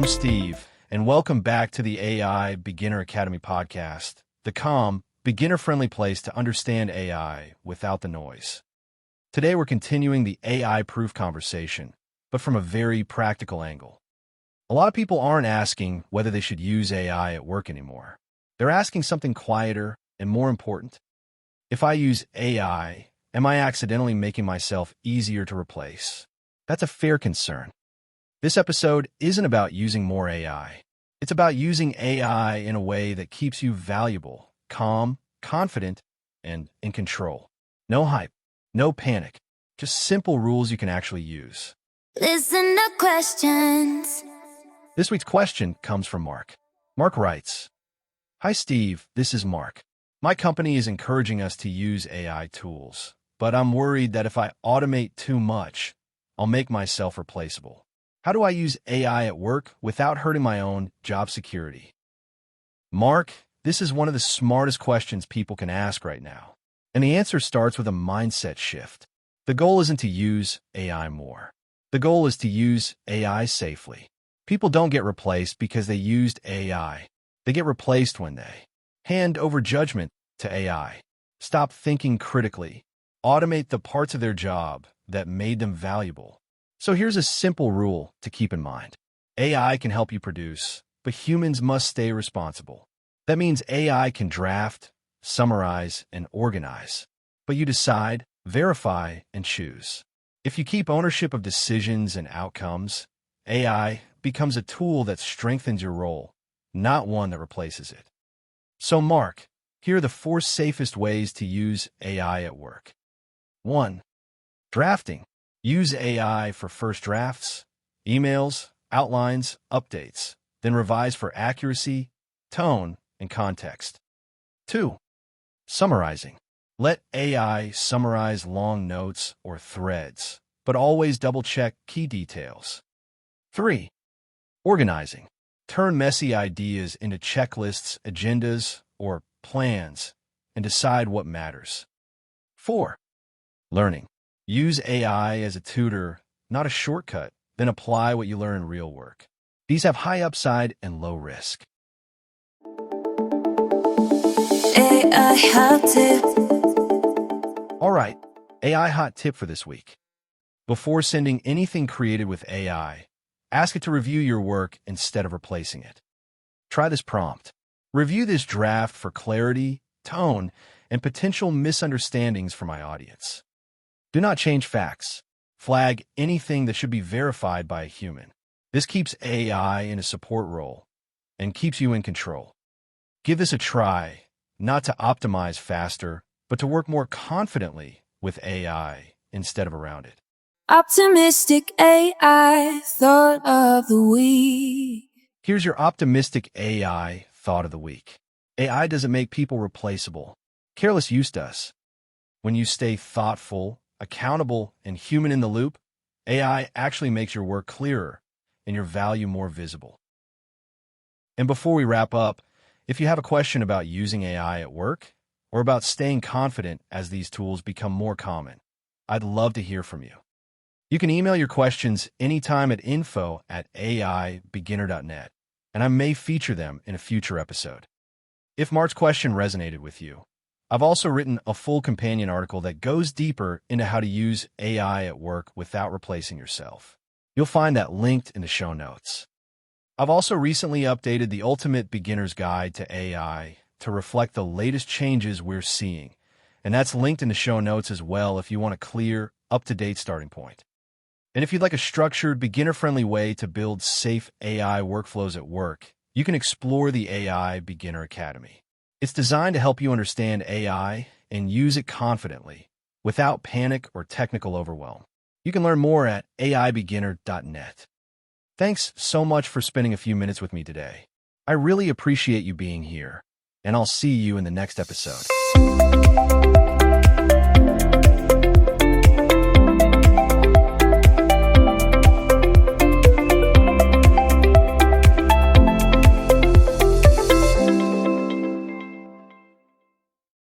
I'm Steve, and welcome back to the AI Beginner Academy podcast, the calm, beginner-friendly place to understand AI without the noise. Today we're continuing the AI-proof conversation, but from a very practical angle. A lot of people aren't asking whether they should use AI at work anymore. They're asking something quieter and more important. If I use AI, am I accidentally making myself easier to replace? That's a fair concern. This episode isn't about using more AI. It's about using AI in a way that keeps you valuable, calm, confident, and in control. No hype, no panic, just simple rules you can actually use. Listen to questions. This week's question comes from Mark. Mark writes, "Hi Steve, this is Mark. My company is encouraging us to use AI tools, but I'm worried that if I automate too much, I'll make myself replaceable. How do I use AI at work without hurting my own job security?" Mark, this is one of the smartest questions people can ask right now. And the answer starts with a mindset shift. The goal isn't to use AI more. The goal is to use AI safely. People don't get replaced because they used AI. They get replaced when they hand over judgment to AI, stop thinking critically, automate the parts of their job that made them valuable. So here's a simple rule to keep in mind. AI can help you produce, but humans must stay responsible. That means AI can draft, summarize, and organize. But you decide, verify, and choose. If you keep ownership of decisions and outcomes, AI becomes a tool that strengthens your role, not one that replaces it. So Mark, here are the 4 safest ways to use AI at work. 1. Drafting. Use AI for first drafts, emails, outlines, updates, then revise for accuracy, tone, and context. 2. Summarizing. Let AI summarize long notes or threads, but always double-check key details. 3. Organizing. Turn messy ideas into checklists, agendas, or plans, and decide what matters. 4. Learning. Use AI as a tutor, not a shortcut, then apply what you learn in real work. These have high upside and low risk. AI hot tip. All right, AI hot tip for this week. Before sending anything created with AI, ask it to review your work instead of replacing it. Try this prompt. Review this draft for clarity, tone, and potential misunderstandings for my audience. Do not change facts. Flag anything that should be verified by a human. This keeps AI in a support role and keeps you in control. Give this a try, not to optimize faster, but to work more confidently with AI instead of around it. Optimistic AI thought of the week. Here's your optimistic AI thought of the week. AI doesn't make people replaceable. Careless use does. When you stay thoughtful, accountable, and human in the loop, AI actually makes your work clearer and your value more visible. And before we wrap up, if you have a question about using AI at work or about staying confident as these tools become more common, I'd love to hear from you. You can email your questions anytime at info@aibeginner.net, and I may feature them in a future episode. If Mark's question resonated with you, I've also written a full companion article that goes deeper into how to use AI at work without replacing yourself. You'll find that linked in the show notes. I've also recently updated the Ultimate Beginner's Guide to AI to reflect the latest changes we're seeing, and that's linked in the show notes as well if you want a clear, up-to-date starting point. And if you'd like a structured, beginner-friendly way to build safe AI workflows at work, you can explore the AI Beginner Academy. It's designed to help you understand AI and use it confidently, without panic or technical overwhelm. You can learn more at aibeginner.net. Thanks so much for spending a few minutes with me today. I really appreciate you being here, and I'll see you in the next episode.